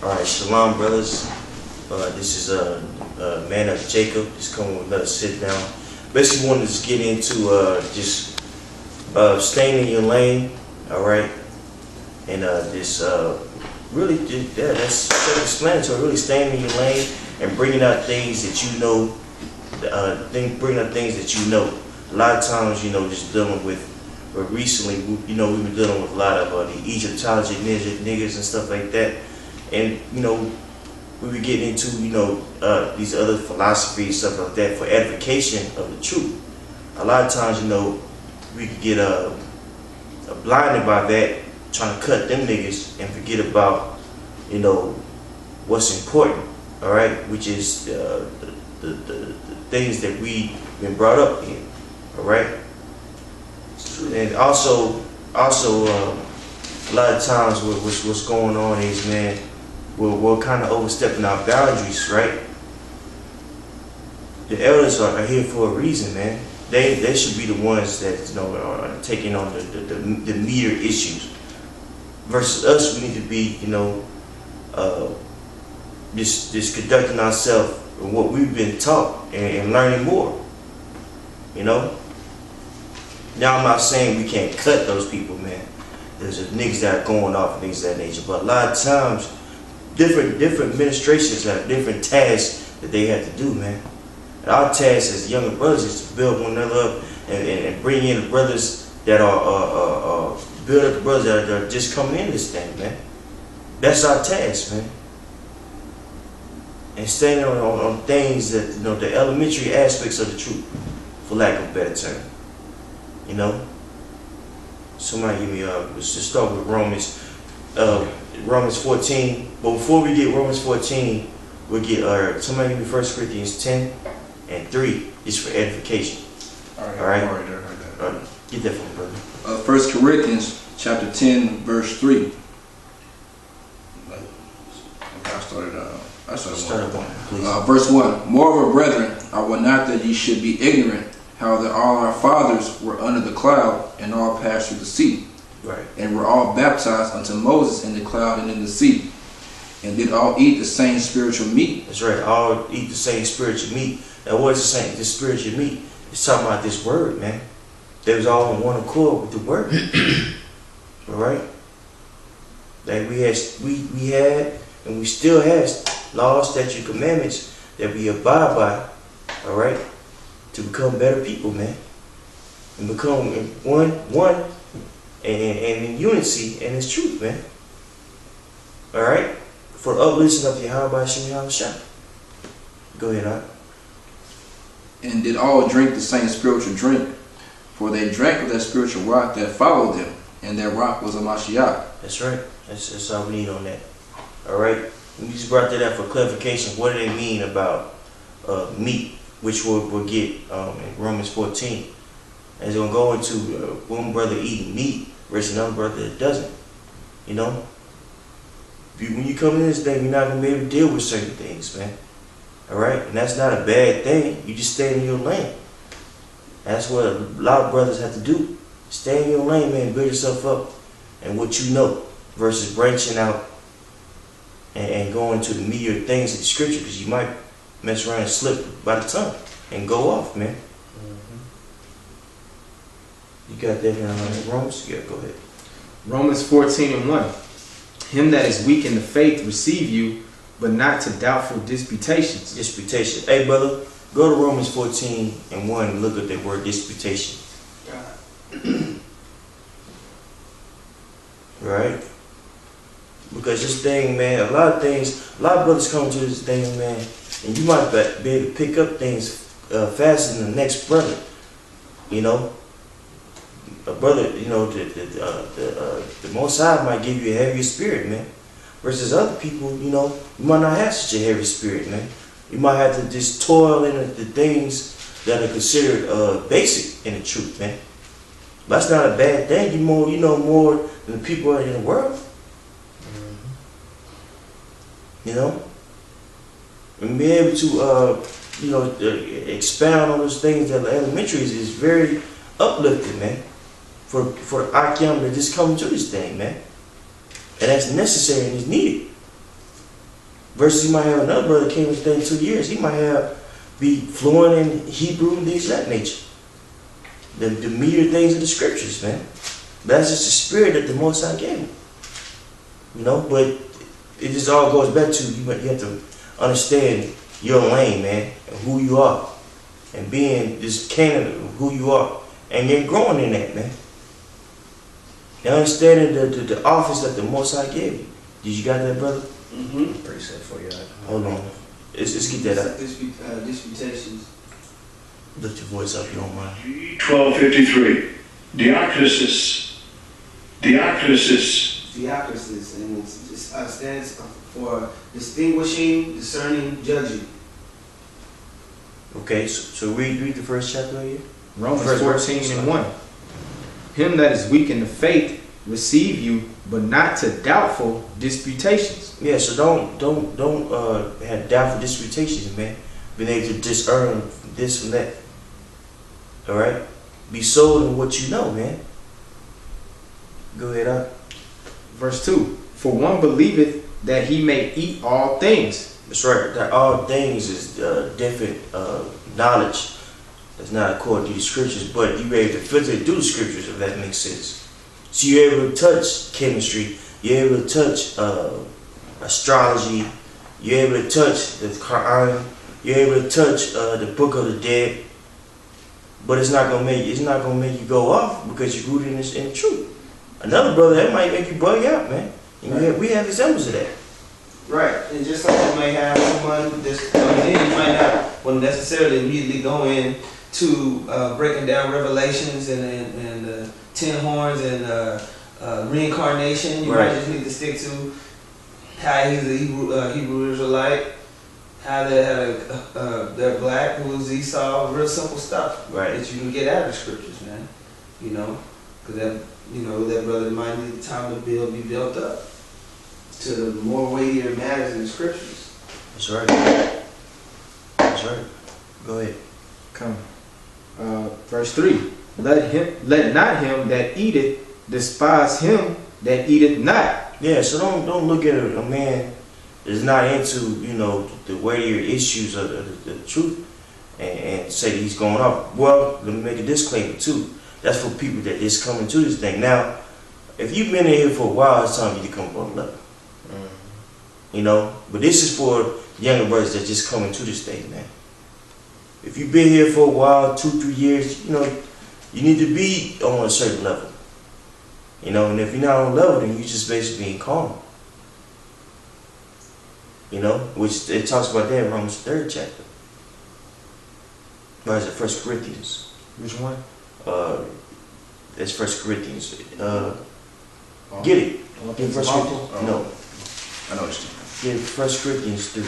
Alright, shalom brothers. This is Man Up Jacob. Just coming with another sit down. Basically wanted to just get into just staying in your lane, alright? And really that's self-explanatory, really staying in your lane and bringing out things that you know, bringing out things that you know. A lot of times, just dealing with, but recently, we've been dealing with a lot of the Egyptology niggas and stuff like that. And, we were getting into, these other philosophies, stuff like that, for edification of the truth. A lot of times, we could get blinded by that, trying to cut them niggas and forget about, what's important, all right, which is the things that we've been brought up in, all right. And also, a lot of times, what's going on is, man, we're kind of overstepping our boundaries, right? The elders are here for a reason, man. They should be the ones that are taking on the meter issues. Versus us, we need to be, just conducting ourselves in what we've been taught and learning more. Now I'm not saying we can't cut those people, man. There's niggas that are going off and things of that nature, but a lot of times, different administrations have different tasks that they have to do, man. And our task as younger brothers is to build one another up and bring in the brothers that are build up the brothers that are just coming in this thing, man. That's our task, man. And staying on things that the elementary aspects of the truth, for lack of a better term. Somebody give me let's just start with Romans 14. But before we get Romans 14, we'll get somebody give me 1 Corinthians 10 and 3. It's for edification. All right. Get that from me, brother. 1 Corinthians chapter 10 verse 3. I started one. Please. Verse 1. Moreover, brethren, I will not that ye should be ignorant how that all our fathers were under the cloud, and all passed through the sea. Right. And were all baptized unto Moses in the cloud and in the sea. And did all eat the same spiritual meat. That's right. All eat the same spiritual meat. Now what is the same? This spiritual meat is talking about this word, man. They was all in one accord with the word. Alright? That we had and we still have laws, statutes, commandments that we abide by. Alright? To become better people, man, and become one and in unity and its truth, man. All right, for uplifting of Yahweh Shem Yahushua. Go ahead, Art. And did all drink the same spiritual drink, for they drank of that spiritual rock that followed them, and that rock was a Mashiach. That's right. That's all we need on that. All right, we just brought that up for clarification. What do they mean about meat? Which we'll get in Romans 14. And it's going to go into one brother eating meat versus another brother that doesn't. When you come in this thing, you're not going to be able to deal with certain things, man. Alright? And that's not a bad thing. You just stay in your lane. That's what a lot of brothers have to do. Stay in your lane, man. Build yourself up and what you know versus branching out and going to the meatier things of the scripture, because you might mess around and slip by the tongue and go off, man. You got that in Romans? Yeah, go ahead. Romans 14 and 1. Him that is weak in the faith receive you, but not to doubtful disputations. Disputation. Hey, brother, go to Romans 14 and 1 and look at that word disputation. Right? Because this thing, man, a lot of brothers come to this thing, man, and you might be able to pick up things faster than the next brother. A brother, the Most High might give you a heavier spirit, man. Versus other people, you might not have such a heavy spirit, man. You might have to just toil in the things that are considered basic in the truth, man. But that's not a bad thing. You know more than the people in the world. And be able to, expound on those things that are elementary is very uplifting, man. For Akim to just come to this thing, man. And that's necessary and is needed. Versus you might have another brother came and stayed 2 years. He might be fluent in Hebrew and things of that nature. The meatier things of the scriptures, man. That's just the spirit that the Most High gave him. You know, but it just all goes back to you have to understand your lane, man, and who you are. And being this candidate of who you are. And then growing in that, man. And understanding the office that the Most High gave you. Did you got that, brother? Mm-hmm. Precept for you. Hold on. Let's get that out. Disputations. Lift your voice up, if you don't mind. 1253. Diacrisis, and it stands for distinguishing, discerning, judging. Okay, so read the first chapter here. Romans First 14 and 1. Him that is weak in the faith receive you, but not to doubtful disputations. Yeah, so don't have doubtful disputations, man. Being able to discern this from that. All right, be sold in what you know, man. Go ahead, up. Verse 2. For one believeth that he may eat all things. That's right. That all things is different knowledge. That's not according to the scriptures, but you're able to filter it through the scriptures, if that makes sense. So you're able to touch chemistry. You're able to touch astrology. You're able to touch the Quran. You're able to touch the Book of the Dead. But it's not gonna make you go off because you're rooted in the truth. Another brother, that might make you bug out, man. And Right. we have examples of that. Right, and just like you might have someone that's coming in, you might not well necessarily immediately go in to breaking down Revelations and 10 horns and reincarnation. You Right. might just need to stick to how he's a Hebrew Israelite, how they're black, who's Esau, real simple stuff Right. that you can get out of the scriptures, man. You know, because that brother might need time to be built up to the more weightier matters in the scriptures. That's right. That's right. Go ahead. Come. Verse 3. Let not him that eateth despise him that eateth not. Yeah, so don't look at a man that's not into, the weightier issues of the truth and say he's going off. Well, let me make a disclaimer too. That's for people that just come into this thing. Now, if you've been in here for a while, it's time for you to come up level. But this is for younger brothers that just come into this thing, man. If you've been here for a while, 2-3 years, you need to be on a certain level. And if you're not on level, then you're just basically being carnal. Which it talks about that in Romans 3rd chapter. Or is it 1 Corinthians? Which one? It's 1 Corinthians. Get it. Get 1 Corinthians? No. I know what you're Get 1 Corinthians 3.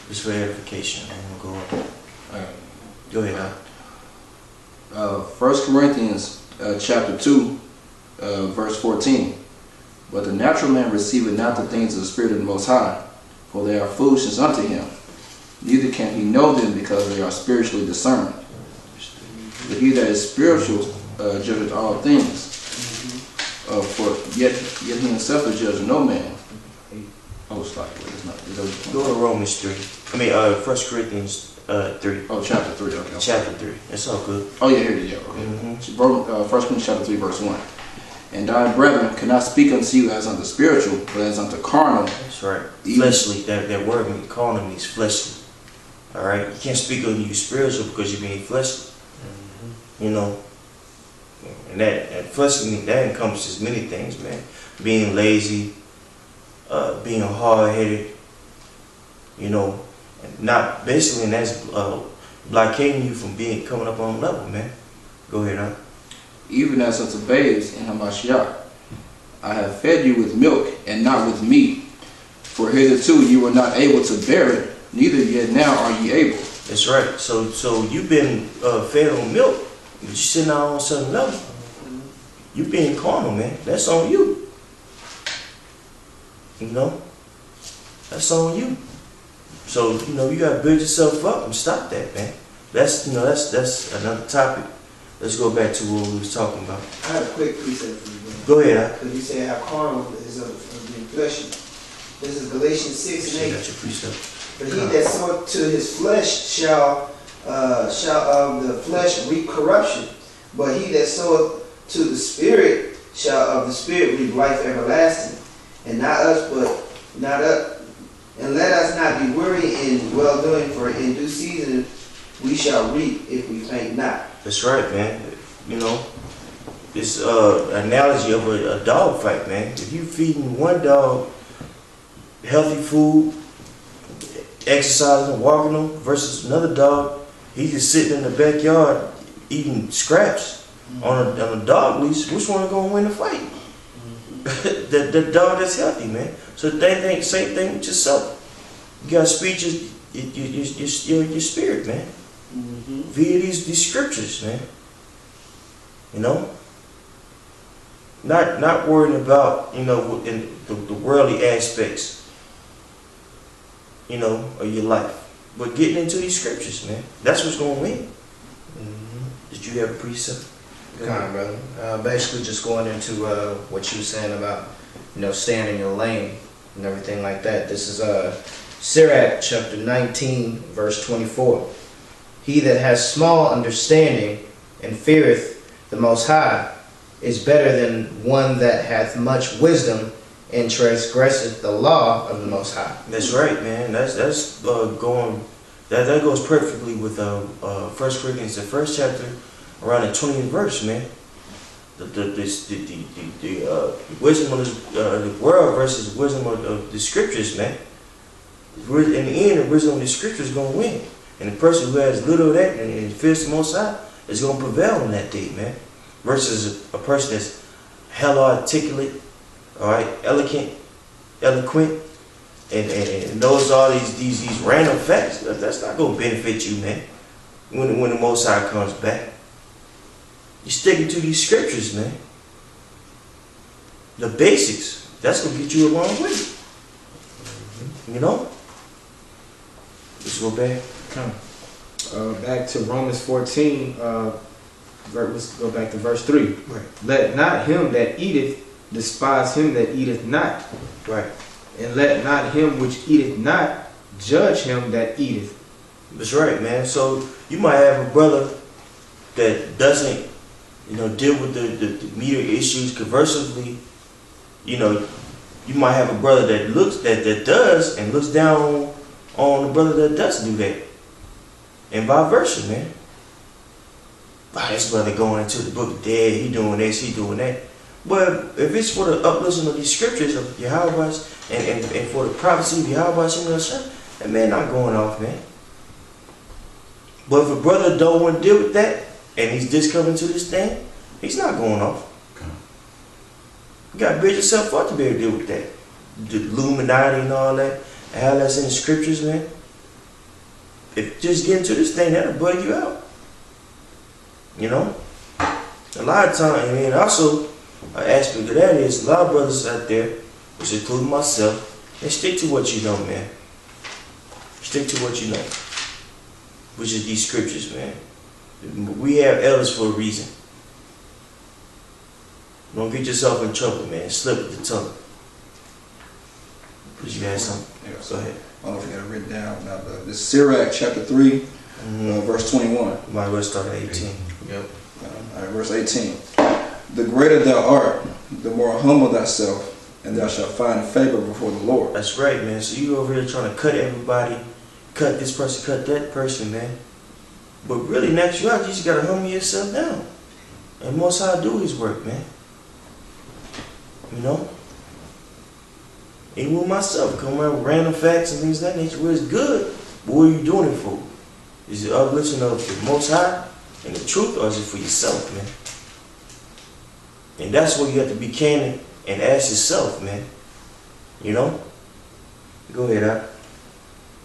Just for edification. I'm gonna go up. Go ahead, Al. 1 Corinthians chapter 2, verse 14. But the natural man receiveth not the things of the Spirit of the Most High, for they are foolishness unto him. Neither can he know them because they are spiritually discerned. But he that is spiritual judgeth all things. For yet he himself is judge no man. Oh, it's like, wait, it's not. Go to Romans 3. 1 Corinthians 3. Oh, chapter 3. Okay. Chapter 3. It's all good. Oh, yeah, here it is. Yeah, okay. 1 Corinthians chapter 3, verse 1. And I, brethren, cannot speak unto you as unto spiritual, but as unto carnal. That's right. Fleshly. That word carnal means fleshly. All right. You can't speak unto you spiritual because you're being fleshly. And that fleshly, that encompasses many things, man. Being lazy, being hard-headed, and not basically, and that's blockading you from coming up on level, man. Go ahead, huh? Even as unto babes in Hamashiach, I have fed you with milk and not with meat. For hitherto you were not able to bear it, neither yet now are ye able. That's right. So you've been fed on milk, but you're sitting out on a certain level. You're being carnal, man. That's on you. That's on you. So you gotta build yourself up and stop that, man. That's another topic. Let's go back to what we was talking about. I have a quick precept for you, man. Go ahead, Because you say how carnal is of being fleshy. This is Galatians 6 and 8. Got your precept. But he that soweth to his flesh shall of the flesh reap corruption. But he that soweth to the Spirit shall of the Spirit reap life everlasting. And not us, but not us. And let us not be weary in well doing, for in due season we shall reap if we faint not. That's right, man. You know, this analogy of a dog fight, man. If you feeding one dog healthy food, exercising, walking them, versus another dog, he's just sitting in the backyard eating scraps on a dog leash, which one is going to win the fight? the dog that's healthy, man. So same thing with yourself. You got to speak your spirit, man. Via these scriptures, man. You know? Not worrying about, you know, in the worldly aspects, you know, of your life. But getting into these scriptures, man. That's what's going to win. Did you have a precept? Come on, brother. Basically just going into what you were saying about, you know, staying in your lane and everything like that. This is Sirach chapter 19, verse 24. He that has small understanding and feareth the Most High is better than one that hath much wisdom and transgresseth the law of the Most High. That's right, man. That's going. That goes perfectly with 1 Corinthians, the first chapter, around the 20th verse, man. The wisdom of the world versus the wisdom of the scriptures, man. In the end, the wisdom of the scriptures is going to win. And the person who has little of that and fears the Most High is going to prevail on that day, man. Versus a person that's hella articulate, all right, eloquent, and knows all these random facts. That's not going to benefit you, man. When the Most High comes back, you're sticking to these scriptures, man. The basics. That's going to get you a long way. You know. Let's go back. Back to Romans 14. Let's go back to verse 3. Right. Let not him that eateth despise him that eateth not. Right. And let not him which eateth not judge him that eateth. That's right, man. So you might have a brother that doesn't, you know, deal with the media issues conversively. You know, you might have a brother that does and looks down on the brother that doesn't do that. And vice versa, man. Wow, this brother going into the book of dead, he doing this, he doing that. But if it's for the uplifting of these scriptures of Yahweh and for the prophecy of Yahweh, that man not going off, man. But if a brother don't want to deal with that, and he's just coming to this thing, he's not going off. You got to build yourself up to be able to deal with that. The Illuminati and all that, and how that's in the scriptures, man. If just get into this thing, that'll bug you out. You know? A lot of times, and also, an aspect of that is a lot of brothers out there, which includes myself, they stick to what you know, man. Stick to what you know. Which is these scriptures, man. We have elders for a reason. Don't get yourself in trouble, man. Slip with the tongue. Did you have something? Yeah. Go ahead. I don't know if you got it written down now, but this is Sirach chapter 3, verse 21. Might as well start at 18. Yep. All right, verse 18. The greater thou art, the more humble thyself, and thou shalt find favor before the Lord. That's right, man. So you over here trying to cut everybody, cut this person, cut that person, man. But really, in actuality, you just got to humble yourself down. And Most High do his work, man. You know? Even with myself, come around with random facts and things of that nature, where it's good, but what are you doing it for? Is it uplifting of the Most High and the truth, or is it for yourself, man? And that's where you have to be candid and ask yourself, man. You know? Go ahead, Al.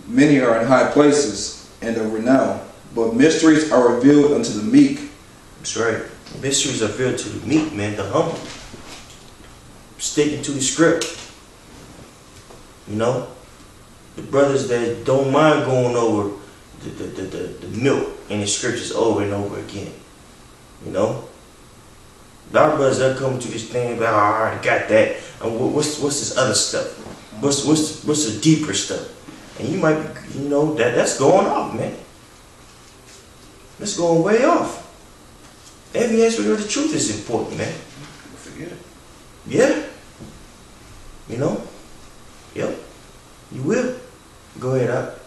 Many are in high places and of renown, but mysteries are revealed unto the meek. That's right. Mysteries are revealed to the meek, man, the humble. Sticking to the script. You know? The brothers that don't mind going over the milk in the scriptures over and over again. You know? A lot of brothers that come to this thing, like, oh, I already got that. And what's this other stuff? what's the deeper stuff? And you might be, that's going off, man. That's going way off. Every aspect of the truth is important, man. Forget it. Yeah. Yep. You will. Go ahead out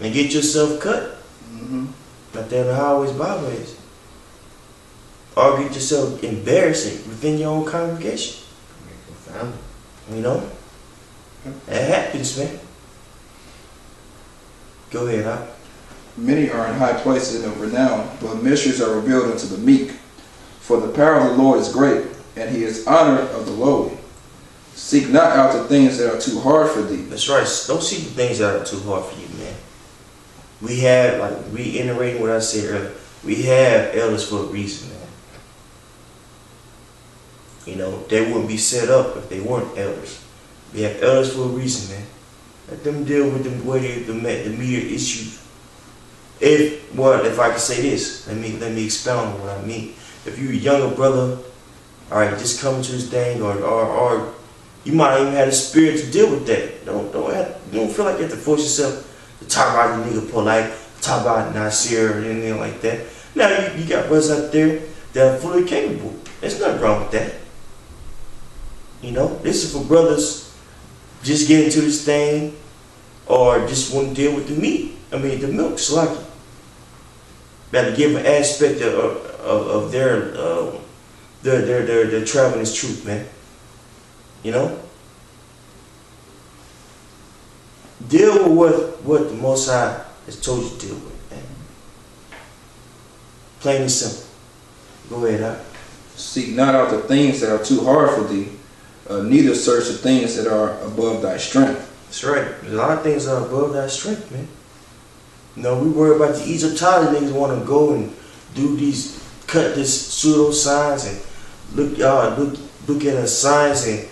and get yourself cut. Mm-hmm. Not there on the highways, byways. Or get yourself embarrassing within your own congregation. That happens, man. Go ahead, out. Many are in high places of renown, but mysteries are revealed unto the meek. For the power of the Lord is great, and he is honored of the lowly. Seek not out the things that are too hard for thee. That's right. Don't seek the things that are too hard for you, man. We have, like, reiterating what I said earlier, we have elders for a reason, man. They wouldn't be set up if they weren't elders. We have elders for a reason, man. Let them deal with the media issues. If I can say this, let me expound on what I mean. If you're a younger brother, all right, just coming to this thing, or you might even have the spirit to deal with that. Don't feel like you have to force yourself to talk about the nigga polite, talk about Nasir or anything like that. Now you got brothers out there that are fully capable. There's nothing wrong with that. This is for brothers just getting into this thing, or just want to deal with the meat. The milk, sluggy. Got to give an aspect of their traveling is truth, man. Deal with what the Most High has told you to deal with, man. Plain and simple. Go ahead, out. Seek not out the things that are too hard for thee, neither search the things that are above thy strength. That's right. There's a lot of things that are above thy strength, man. We worry about the Egyptology niggas want to go and cut this pseudo science and look at the science and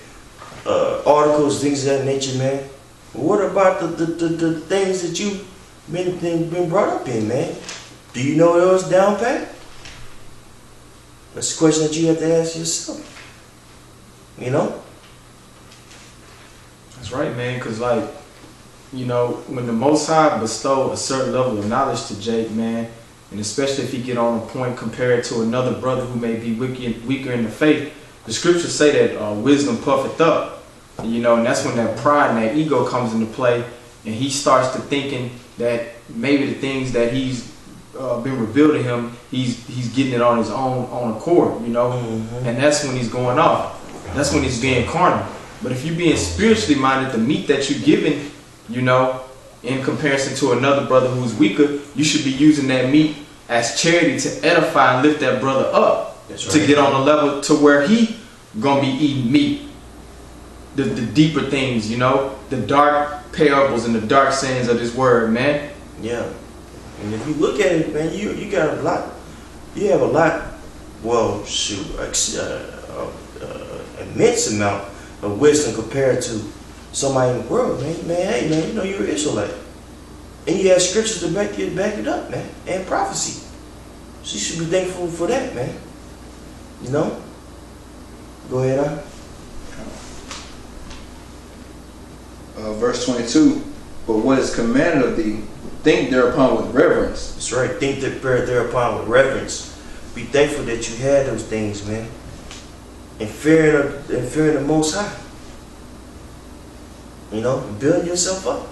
articles, things of that nature, man. But what about the things that you've been brought up in, man? Do you know those down pat? That's a question that you have to ask yourself. That's right, man, because when the Most High bestow a certain level of knowledge to Jake, man, and especially if he get on a point compared to another brother who may be weaker in the faith, the scriptures say that wisdom puffeth up, and that's when that pride and that ego comes into play, and he starts to thinking that maybe the things that he's been revealed to him, he's getting it on his own accord, Mm-hmm. and that's when he's going off. That's when he's being carnal. But if you're being spiritually minded, the meat that you're giving, in comparison to another brother who's weaker, you should be using that meat as charity to edify and lift that brother up. That's to right. get on a level to where he gonna be eating meat. The deeper things, the dark parables and the dark sayings of this word, man. Yeah. And if you look at it, man, you got a lot. You have a lot. Well, shoot, immense amount of wisdom compared to somebody in the world, man. Hey, man, you're an Israelite, and you have scriptures to back it up, man, and prophecy. So you should be thankful for that, man. Go ahead, on. Verse 22. But what is commanded of thee, think thereupon with reverence. That's right. Think thereupon with reverence. Be thankful that you had those things, man. And fearing the Most High. Build yourself up.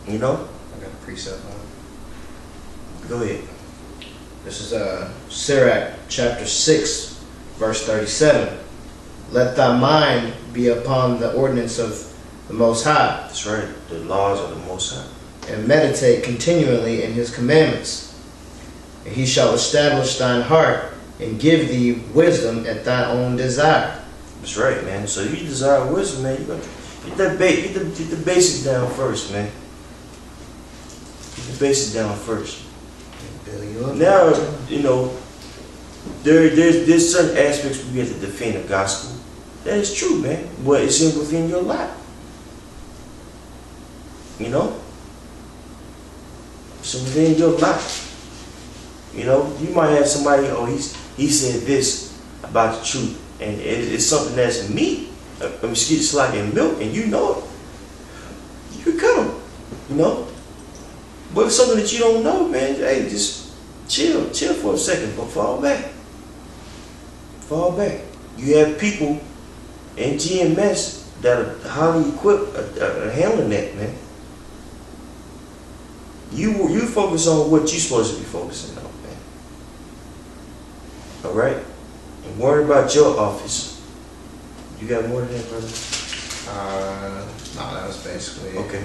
I got a precept on it. Go ahead. This is Sirach chapter 6, verse 37. Let thy mind be upon the ordinance of the Most High, That's right. The laws of the Most High. and meditate continually in his commandments. And he shall establish thine heart, and give thee wisdom at thy own desire. That's right, man. So if you desire wisdom, man, you got to get the basics down first, man. Get the basics down first. Build you up. Now, there's certain aspects where you have to defend the gospel. That is true, man. But it's within your life. So within your life. You might have somebody, he said this about the truth, and it's something that's me. it's like in milk, and you know it, you can cut them, you know. But if something that you don't know, man, hey, just chill for a second, but fall back. You have people in GMS that are highly equipped at handling that, man. You focus on what you're supposed to be focusing on, man. All right, and worry about your office. You got more than that, brother? No, that was basically it. Okay.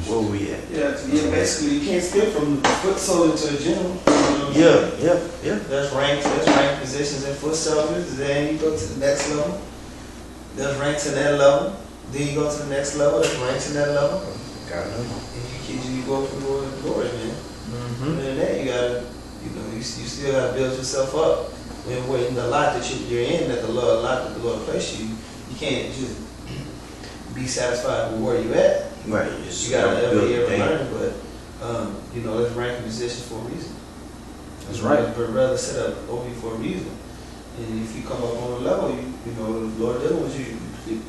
Where we at? Yeah, basically, you can't skip from foot soldier to the general. Yeah. There's rank positions in foot soldiers, then you go to the next level. There's ranks in that level. Then you go to the next level, there's ranks in that level. Got it. And you go from glory to glory, man. Mm-hmm. And then that, you gotta, you still gotta build yourself up. When the lot that you're in, that the Lord placed you, you can't just be satisfied with where you at. Right. You gotta every year learn, but there's ranking positions for a reason. That's right. But rather set up over you for a reason. And if you come up on a level, the Lord dealing with you.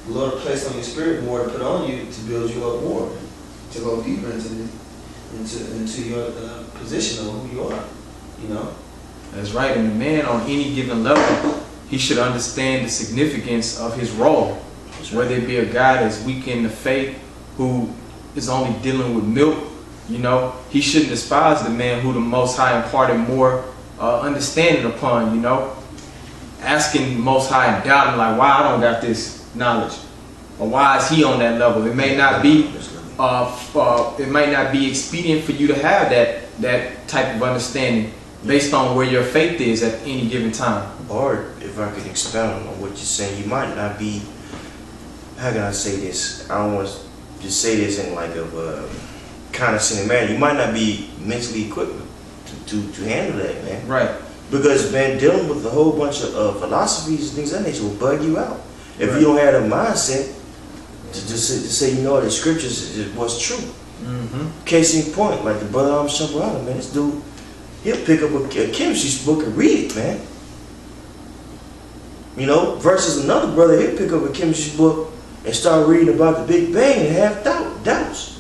The Lord placed on your spirit more to put on you to build you up more, to go deeper into your position of who you are. That's right. And the man on any given level, he should understand the significance of his role. Whether it be a guy that's weak in the faith, who is only dealing with milk, he shouldn't despise the man who the Most High imparted more understanding upon, asking the Most High and doubting, like, why I don't got this knowledge, or why is he on that level? It may not be expedient for you to have that type of understanding based on where your faith is at any given time. Or if I could expound on what you're saying, you might not be, how can I say this? I don't want to just say this in like a condescending manner. You might not be mentally equipped to handle that, man. Right. Because, man, dealing with a whole bunch of philosophies and things of that nature will bug you out. If Right. you don't have the mindset to say, the scriptures is what's true. Mm-hmm. Case in point, like the brother Shambrana, man, this dude, he'll pick up a chemistry book and read it, man. Versus another brother, he'll pick up a chemistry book and start reading about the Big Bang and have doubts.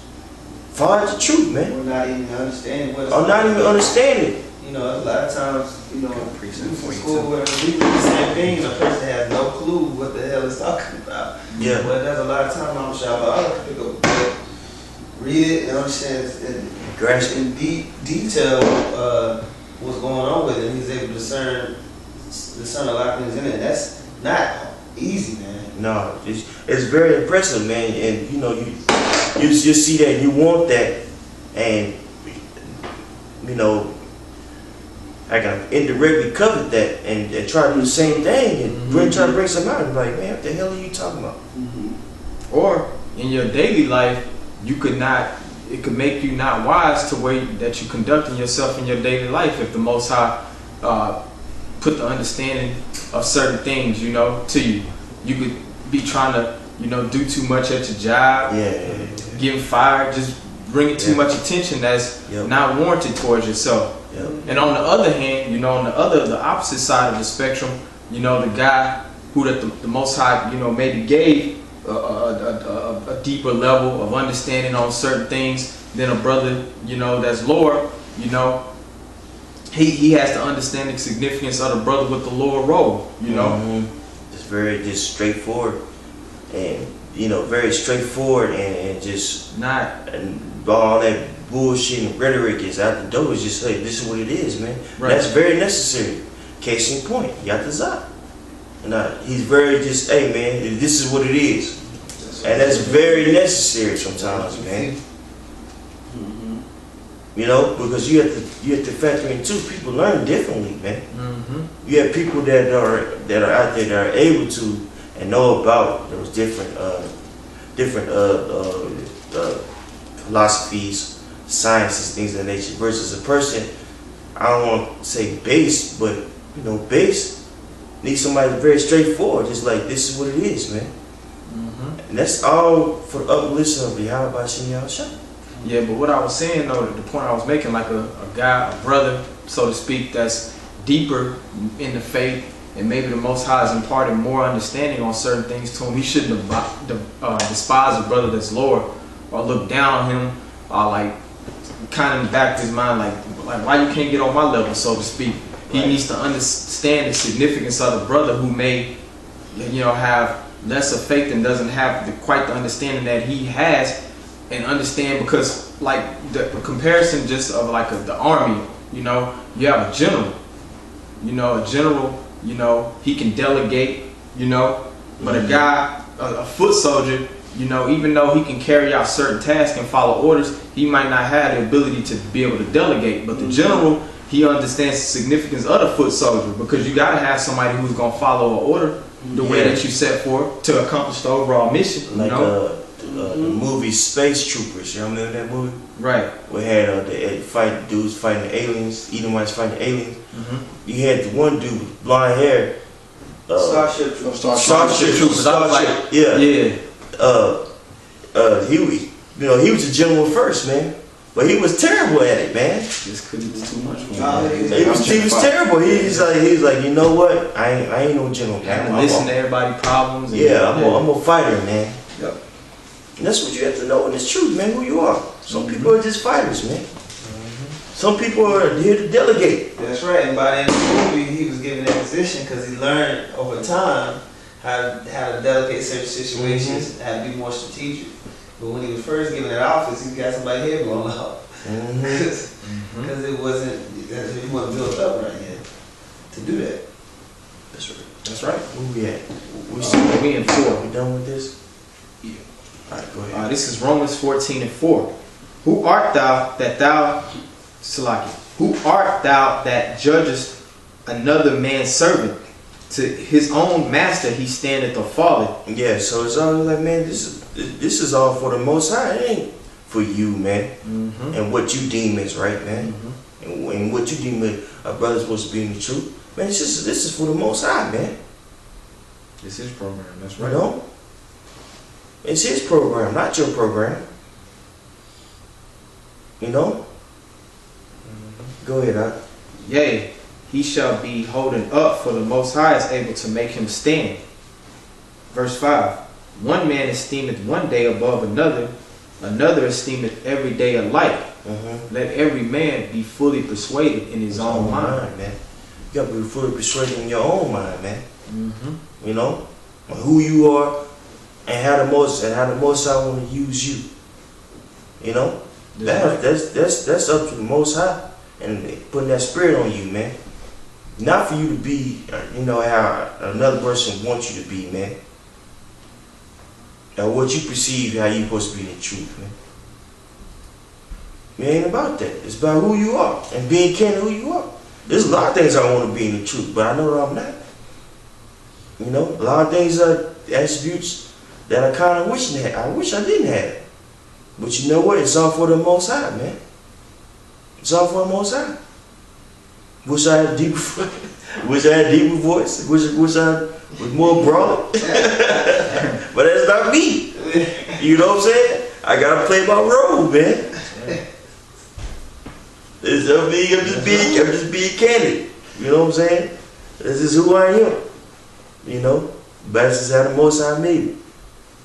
Find the truth, man. Or not even understanding what it's Or not even understanding. a lot of times, we precinct for in you, school where we do the same thing, and a person has no clue what the hell it's talking about. Yeah. But there's a lot of times I'm sure I can pick up a book, read it, and understand Grasp in detail what's going on with it, and he's able to discern a lot of things in it. That's not easy, man. No, it's very impressive, man. And you see that and you want that, and I can indirectly covet that and try to do the same thing and try to bring some out. And like, man, what the hell are you talking about? Or in your daily life, it could make you not wise to where that you're conducting yourself in your daily life if the Most High put the understanding of certain things, to you. You could be trying to, do too much at your job, getting fired, just bringing too much attention that's not warranted towards yourself. Yep. And on the other hand, on the opposite side of the spectrum, the guy who the Most High, maybe gave a deeper level of understanding on certain things than a brother, that's lower, he has to understand the significance of the brother with the lower role, It's very just straightforward, and very straightforward, and just not and all that bullshit and rhetoric is out the door. It's just hey, this is what it is, man. Right. That's very necessary. Case in point, Yatazat. And he's very just, hey man, this is what it is. And that's very necessary sometimes, man. Because you have to factor in too. People learn differently, man. You have people that are out there that are able to and know about those different philosophies, sciences, things of that nature, versus a person, I don't want to say base, but base needs somebody very straightforward, just like this is what it is, man. And that's all for the uplifting of Yahweh Shem Yahushua. Yeah, but what I was saying though, the point I was making, like a guy, a brother, so to speak, that's deeper in the faith, and maybe the Most High is imparting more understanding on certain things to him, he shouldn't despise a brother that's lower or look down on him, or like kind of in the back of his mind, like why you can't get on my level, so to speak. He needs to understand the significance of the brother who may, have lesser faith and doesn't have quite the understanding that he has, and understand, because like the comparison just of like the army, you have a general, he can delegate, but a guy, a foot soldier, even though he can carry out certain tasks and follow orders, he might not have the ability to be able to delegate. But the general, he understands the significance of the foot soldier, because you got to have somebody who's going to follow an order the way that you set for to accomplish the overall mission. Like the movie Space Troopers, you remember that movie? Right. We had the dudes fighting the aliens, Edomites fighting the aliens. You had the one dude with blonde hair. Starship Troopers. Starship Troopers. Yeah. He was a general first, man. But he was terrible at it, man. Just because it was too much for him. He was terrible. He's like, you know what? I ain't no general, man. Listen to everybody's problems. I'm a fighter, man. Yep. And that's what you have to know, and it's truth, man, who you are. Some people are just fighters, man. Some people are here to delegate. That's right. And by the end of the movie, he was given that position because he learned over time how to delegate certain situations, how to be more strategic. But when he was first given that office, he got somebody's head blown off. Because he wasn't built up right yet to do that. That's right. That's right. Where we at? We in 4. We done with this? Yeah. Alright, go ahead. This is Romans 14:4. Who art thou that judgest another man's servant? To his own master he standeth or falleth. Yeah, so it's all like, man, this is all for the Most High. It ain't for you, man. And what you deem is right, man. And what you deem a brother's supposed to be in the truth. Man, this is for the Most High, man. It's his program, that's right. You know? It's his program, not your program. You know? Go ahead, Doc. Yea, he shall be holding up, for the Most High is able to make him stand. Verse 5. One man esteemeth one day above another, another esteemeth every day alike. Let every man be fully persuaded in his own mind. Man. You gotta be fully persuaded in your own mind, man. You know? Who you are and how the Most High want to use you. You know? That's up to the Most High and putting that spirit on you, man. Not for you to be, how another person wants you to be, man. Or what you perceive how you supposed to be in the truth, man. It ain't about that. It's about who you are and being kin of who you are. There's a lot of things I want to be in the truth, but I know that I'm not. You know, a lot of things are attributes that I kind of wish I didn't have. But you know what? It's all for the Most High, man. It's all for the Most High. Wish I had a deeper voice. Wish I was more broad. But that's not me. You know what I'm saying? I gotta play my role, man. It's not me. I'm just being candid. You know what I'm saying? This is who I am. You know, but this is how the Most High made it.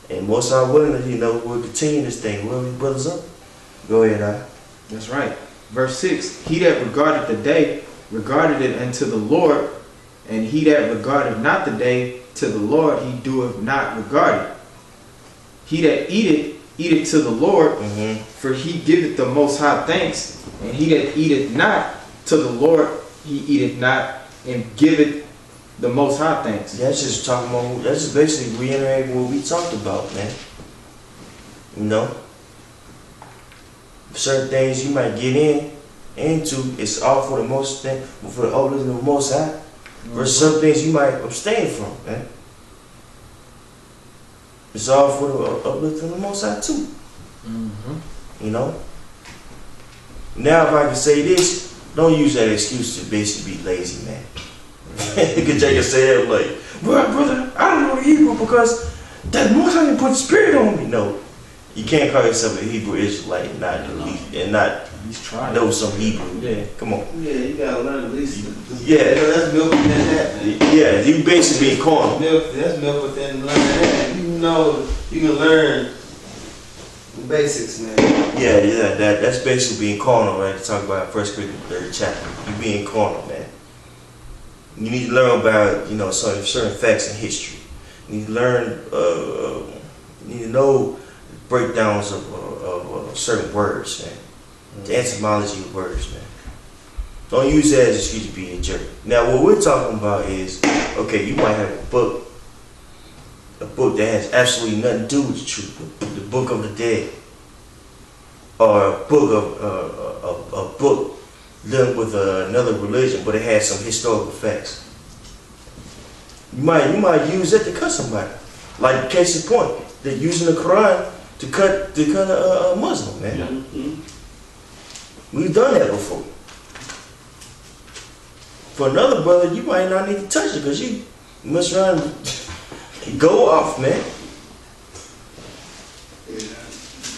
And Most High willing, we'll continue this thing. Whoever his brothers up. Go ahead, That's right. Verse 6. He that regarded the day regarded it unto the Lord, and he that regarded not the day to the Lord, he doeth not regard it. He that eateth to the Lord, for he giveth the Most High thanks, and he that eateth not to the Lord, he eateth not, and giveth the Most High thanks. That's just basically reiterating what we talked about, man. You know? Certain things you might get into, it's all for the uplifting of the Most High. Versus some things you might abstain from, man. It's all for the uplifting of the Most High too. You know? Now if I can say this, don't use that excuse to basically be lazy, man. Because Jacob say that like, brother, I don't know the Hebrew because that Most High didn't put the spirit on me. No. You can't call yourself a Hebrew Israelite and not He's trying. know some Hebrew. Yeah. Come on. Yeah, you gotta learn at least. Yeah. That's milk within that, man. Yeah, you basically being carnal. That's milk within learning that. You know, you can learn the basics, man. Yeah, that's basically being carnal, right? To talk about 1 Corinthians 3rd chapter. You being carnal, man. You need to learn about, certain facts in history. You need to learn, you need to know breakdowns of certain words, man. The etymology of words, man. Don't use that as an excuse to be a jerk. Now, what we're talking about is, okay, you might have a book that has absolutely nothing to do with the truth, the Book of the Dead, or a book dealing with another religion, but it has some historical facts. You might use that to cut somebody. Like case in point, they're using the Quran to cut a Muslim, man. Yeah. Mm-hmm. We've done that before. For another brother, you might not need to touch it because you mess around and go off, man.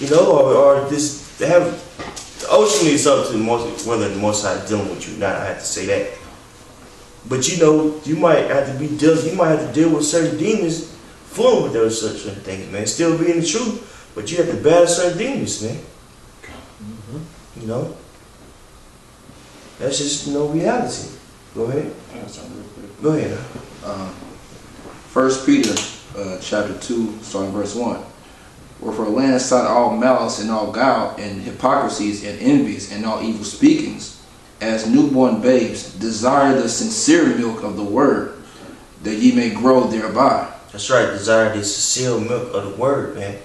Or this they have ultimately it's up to the most whether the Most High is dealing with you. Not I have to say that. But you might have to you might have to deal with certain demons flowing with those certain things, man. Still being the truth, but you have to battle certain demons, man. That's just reality. Go ahead. Go ahead. 1 Peter chapter 2, starting verse 1. Wherefore lay aside all malice and all guile and hypocrisies and envies and all evil speakings, as newborn babes desire the sincere milk of the word, that ye may grow thereby. That's right. Desire the sincere milk of the word, man.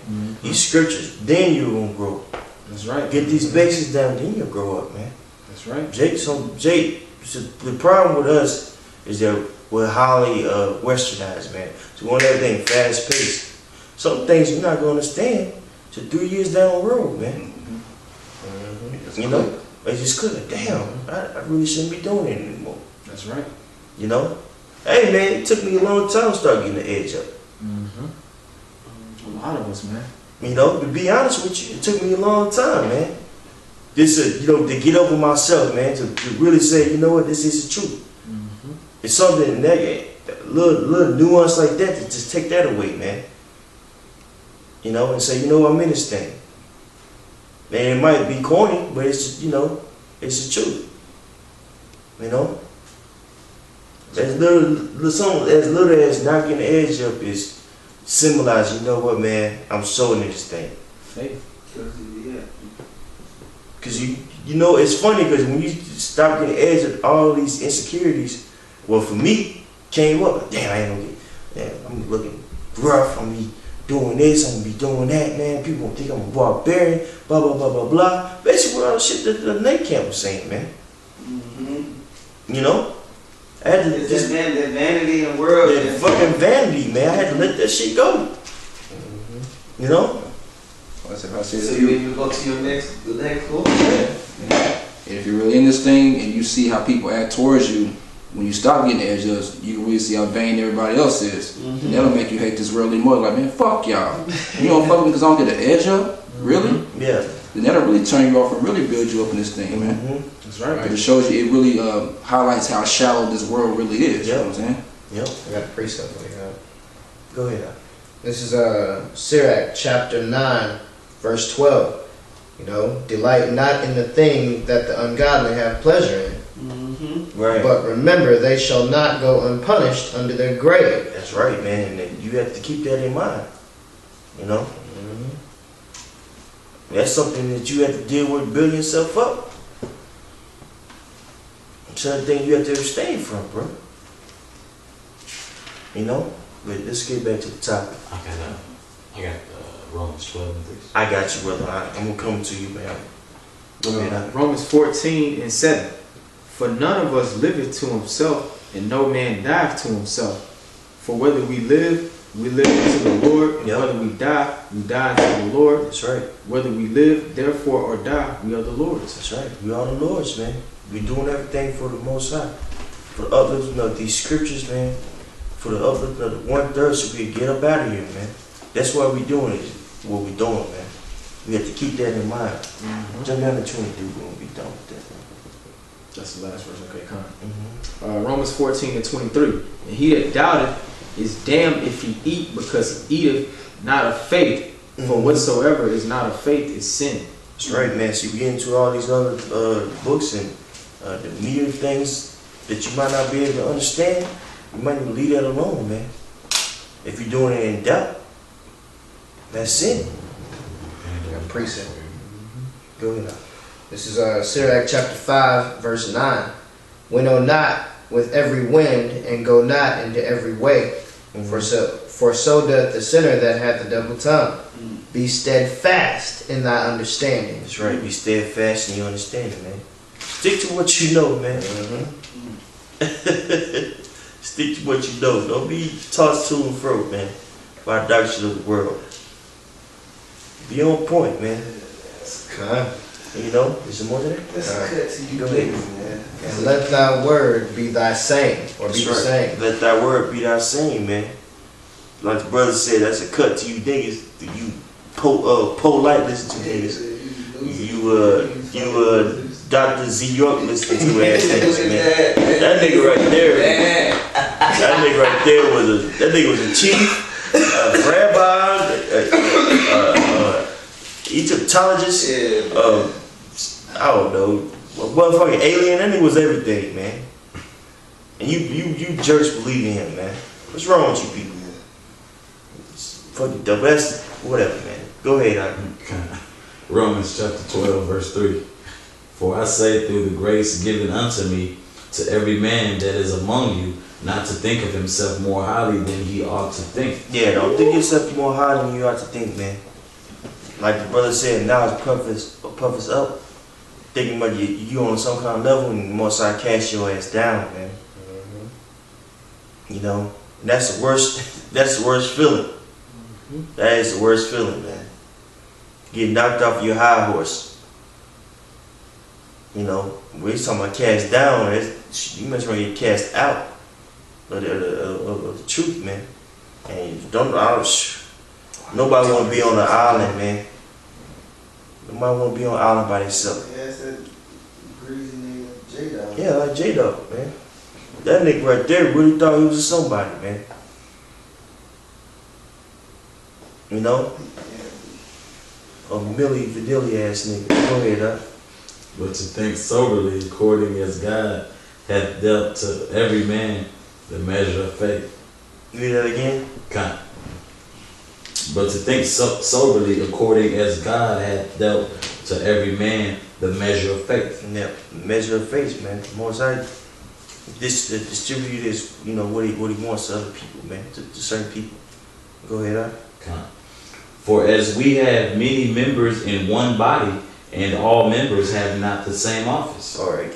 These scriptures, then you're gonna grow. That's right. Get these basics down, then you'll grow up, man. That's right. The problem with us is that we're highly westernized, man. So we want everything fast paced. Some things you're not gonna understand till 3 years down the road, man. It's just clear. Damn, I really shouldn't be doing it anymore. That's right. Hey, man, it took me a long time to start getting the edge up. A lot of us, man. To be honest with you, it took me a long time, man. Just to get over myself, man. To really say, you know what, this is the truth. It's something that little nuance like that to just take that away, man. And say, I'm in this thing. Man, it might be corny, but it's just, it's the truth. As little as knocking the edge up is symbolize, you know what, man, I'm so in this thing. Faith. Because it's funny because when you stop getting the edge of all these insecurities, well, for me, came up, damn, I'm looking rough, I'm be doing this, I'm gonna be doing that, man. People gonna think I'm a barbarian, blah, blah, blah, blah, blah. Basically, all the shit that the Nate Camp was saying, man. I had to It's that vanity in the world. that fucking vanity, man. I had to let that shit go. I said So to you you, need to go to the next course. if you're really in this thing and you see how people act towards you, when you stop getting the edge of, you can really see how vain everybody else is. And that'll make you hate this world anymore. Like, man, fuck y'all. You don't fuck me because I don't get the edge up? Really? Yeah. Then that'll really turn you off and really build you up in this thing, man. That's right. It shows you, it really highlights how shallow this world really is. You know what I'm saying? Yep. I got a precept for you. Go ahead. This is Sirach chapter 9, verse 12. Delight not in the thing that the ungodly have pleasure in. Right. But remember, they shall not go unpunished under their grave. That's right, man. And you have to keep that in mind. That's something that you have to deal with, building yourself up. Certain things you have to abstain from, bro. But let's get back to the topic. I got Romans 12 and 3. I got you, brother. I'm gonna come to you, man. Go ahead. Romans 14 and 7. For none of us liveth to himself, and no man dieth to himself. For whether we live unto the Lord, and Yep. whether we die unto the Lord. That's right. Whether we live, therefore, or die, we are the Lord's. That's right. We are the Lord's, man. We doing everything for the Most High. For the uplifting of these scriptures, man. For the uplifting of the 1/3 so we can get up out of here, man. That's why we doing it. What we doing, man. We have to keep that in mind. Jump down to 23, we're going to be done with that. That's the last verse. Okay, come. Mm-hmm. Romans 14:23. And he that doubteth is damned if he eat, because he eateth not of faith. For whatsoever is not of faith is sin. That's right, man. So you get into all these other books and the meaty things that you might not be able to understand, you might need to leave that alone, man. If you're doing it in doubt, that's sin. Precept. Go ahead now. This is Sirach chapter 5, verse 9. Winnow not with every wind, and go not into every way. For so doth the sinner that hath a double tongue. Be steadfast in thy understanding. That's right. Be steadfast in your understanding, man. Stick to what you know, man. Stick to what you know. Don't be tossed to and fro, man, by doctrine of the world. Be on point, man. You know, there's some more to that? Let's cut to you, Go ahead. man. And let thy word be thy saying, or be That's the right. same. Let thy word be thy saying, man. Like the brother said, that's a cut to you niggas. You polite listen to niggas. You Dr. Z York listening to ass niggas, man. That nigga right there. That nigga right there was a chief, a rabbi, Egyptologist, I don't know, a motherfucking alien. That nigga was everything, man. And you jerks believe in him, man. What's wrong with you people, man? It's fucking the best, whatever, man. Go ahead, Romans chapter 12, verse 3. For I say through the grace given unto me, to every man that is among you, not to think of himself more highly than he ought to think. Yeah, don't think yourself more high than you ought to think, man. Like the brother said, now it's puff us up. Thinking about you on some kind of level, and the Most High cast your ass down, man. You know, and that's the worst. That's the worst feeling. That is the worst feeling, man. Getting knocked off your high horse. You know, we're talking about cast down. You must want to get cast out of the truth, man. And nobody want to be on an island, man. Nobody want to be on an island by themselves. Yeah, it's that greasy nigga J-Dog. Yeah, like J-Dog, man. That nigga right there really thought he was a somebody, man. You know? A Milli Vanilli ass nigga. Go ahead, huh? But to think soberly, according as God hath dealt to every man the measure of faith. Read that again? Kind. But to think soberly, according as God hath dealt to every man the measure of faith. Yeah, measure of faith, man. Most High distribute this, you know, what he wants to other people, man, to certain people. Go ahead, huh? Kind. For as we have many members in one body, and all members have not the same office. All right,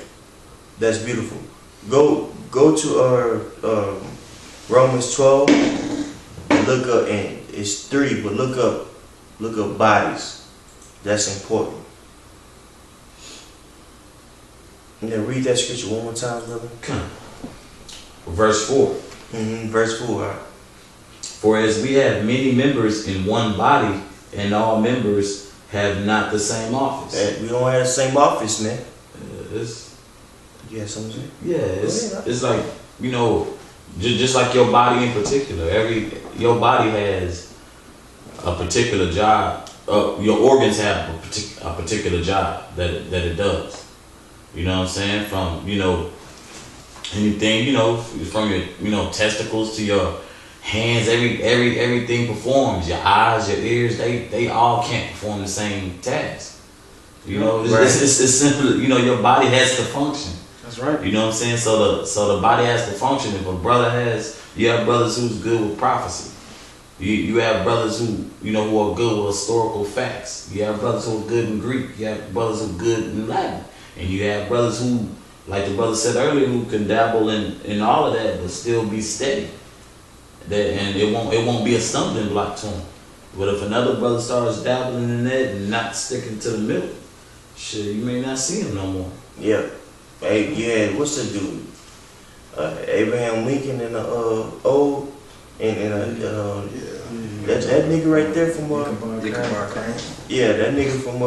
that's beautiful. Go to Romans 12 and look up, and it's 3, but look up bodies. That's important. And then read that scripture one more time, brother. Verse 4. Verse 4. All right. For as we have many members in one body, and all members have not the same office. We don't have the same office, man. You have something to say? Yeah, it's like, you know, just like your body in particular. Your body has a particular job. Your organs have a particular job that it does. You know what I'm saying? From, you know, anything, you know, from your, you know, testicles to your hands, everything performs. Your eyes, your ears, they all can't perform the same task. You know, it's simple. You know, your body has to function. That's right. You know what I'm saying? So the body has to function. If a brother you have brothers who's good with prophecy. You have brothers who, you know, who are good with historical facts. You have brothers who are good in Greek. You have brothers who are good in Latin. And you have brothers who, like the brother said earlier, who can dabble in all of that but still be steady. And it won't be a stumbling block to him. But if another brother starts dabbling in that and not sticking to the middle, shit, you may not see him no more. Yeah. Hey, yeah, what's the dude? Abraham Lincoln in the old And that nigga right there from Ichabod Crane. yeah, that nigga from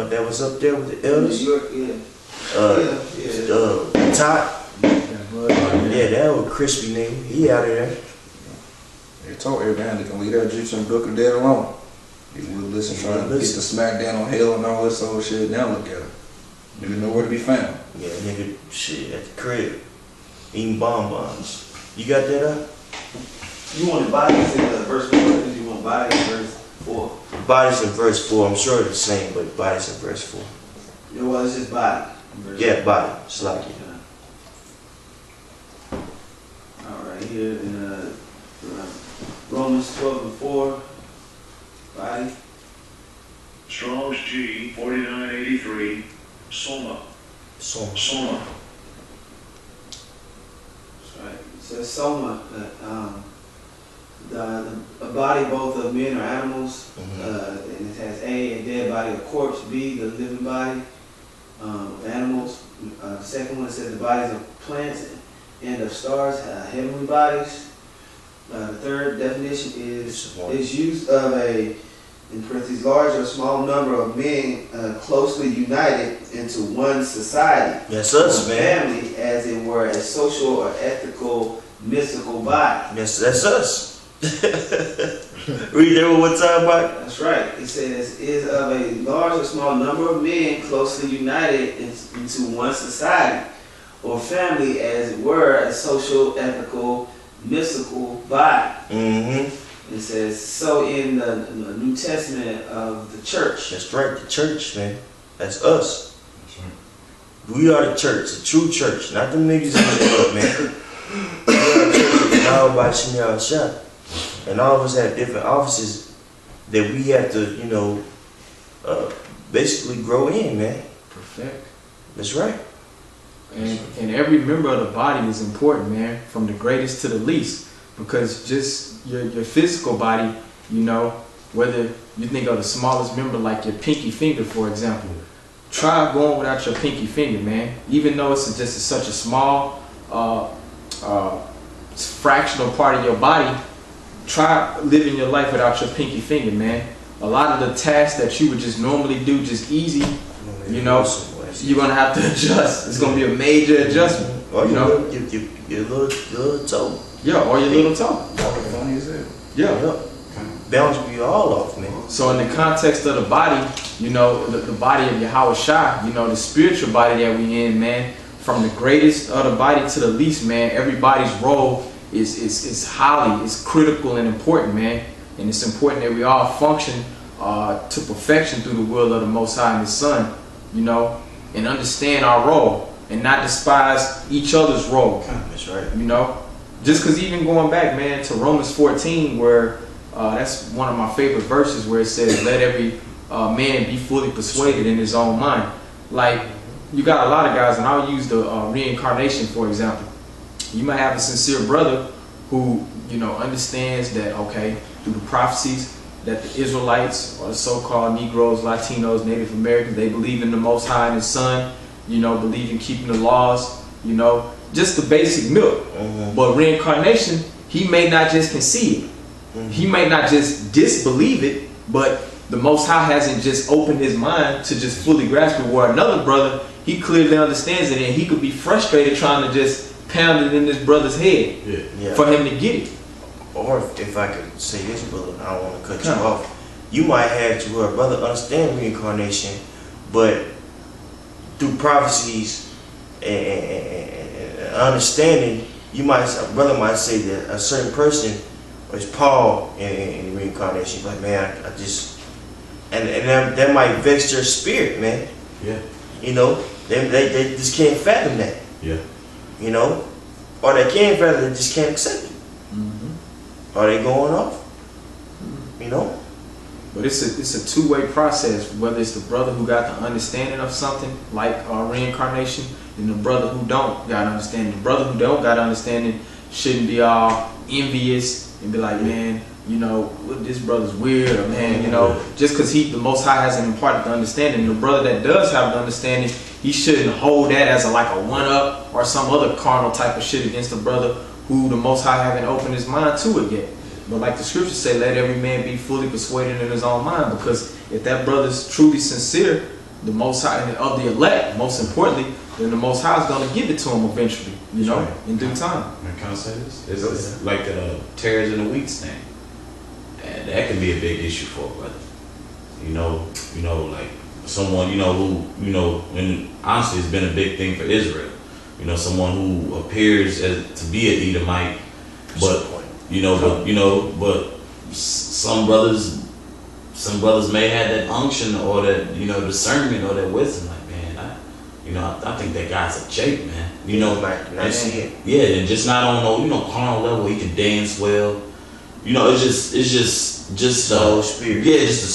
that was up there with the elders. New York, Todd. Yeah, that was crispy nigga. He out of there. They told Abraham they can leave that Egyptian book of dead alone. He would listen, trying to get the smackdown on hell and all this old shit. Now look at him. Nigga nowhere to be found. Yeah, nigga, shit, at the crib. Eating bonbons. You got that up? You want bodies in verse 4, or you want bodies in verse 4? Bodies in verse 4. I'm sure it's the same, but bodies in verse 4. Yeah, well, it's just body. Yeah, body. It's like it. Alright, here in Romans 12:4, body. Strong's G 4983. Soma. So, Soma. That's right. It says soma, a body both of men or animals, and it has A, a dead body, a corpse, B, the living body of animals. Second one says the bodies of plants and of stars, heavenly bodies. The third definition is use of a, in parentheses, large or small number of men closely united into one society. that's us, man. Family, as it were, a social or ethical, mystical body. That's us. Read that one more time, Mike. That's right. It says, is of a large or small number of men closely united into one society or family, as it were, a social, ethical, mystical body. Mm-hmm. It says, so in the New Testament of the church. That's right, the church, man. That's us. We are the church, the true church, not them niggas in the club, man. We are the church, and all by Shemiyah Shah. And all of us have different offices that we have to, basically grow in, man. Perfect. That's right. And every member of the body is important, man, from the greatest to the least. Because just your physical body, whether you think of the smallest member like your pinky finger, for example, try going without your pinky finger, man. Even though it's just such a small fractional part of your body, try living your life without your pinky finger, man. A lot of the tasks that you would just normally do just easy, you're gonna have to adjust. It's gonna be a major adjustment. Or your little toe. Yeah, or your little toe. Funny as hell. Yeah. Bounce be all off, man. So in the context of the body, the body of Yahweh Shai, the spiritual body that we in, man, from the greatest of the body to the least, man, everybody's role is highly, is critical and important, man. And it's important that we all function to perfection through the will of the Most High and His Son, and understand our role and not despise each other's role. That's right. Just because even going back, man, to Romans 14, where that's one of my favorite verses, where it says, let every man be fully persuaded in his own mind. Like, you got a lot of guys, and I'll use the reincarnation, for example. You might have a sincere brother who, understands that, okay, through the prophecies, that the Israelites, or the so-called Negroes, Latinos, Native Americans, they believe in the Most High and His Son, believe in keeping the laws, just the basic milk. But reincarnation, he may not just concede it. He may not just disbelieve it, but the Most High hasn't just opened his mind to just fully grasp it, where another brother, he clearly understands it, and he could be frustrated trying to just pound it in this brother's head for him to get it. Or if I could say this, brother, I don't want to cut you off. You might have to where a brother understand reincarnation, but through prophecies and understanding, a brother might say that a certain person, or it's Paul in reincarnation, like, man, I just, and that might vex their spirit, man. Yeah. They just can't fathom that. Yeah. Or they can fathom it, they just can't accept it. Are they going off? But it's a two-way process, whether it's the brother who got the understanding of something like reincarnation, and the brother who don't got understanding. The brother who don't got understanding shouldn't be all envious and be like, man, this brother's weird, or man, just because the Most High hasn't imparted the understanding. The brother that does have the understanding, he shouldn't hold that as a one-up or some other carnal type of shit against the brother who the Most High haven't opened his mind to it yet. But like the scriptures say, let every man be fully persuaded in his own mind, because if that brother's truly sincere, the Most High, and of the elect, most importantly, then the Most High is going to give it to him eventually, you know, in due time. Man, can I say this? It's like the tares in the wheat stand. And that can be a big issue for a brother. You know, like someone, and honestly it's been a big thing for Israel. You know, someone who appears to be an Edomite, but but some brothers may have that unction or that, discernment or that wisdom. Like, man, I think that guy's a Jake, man. I see it. Yeah, and just not on no, carnal level. He can dance well. It's just the whole spirit. Yeah, just the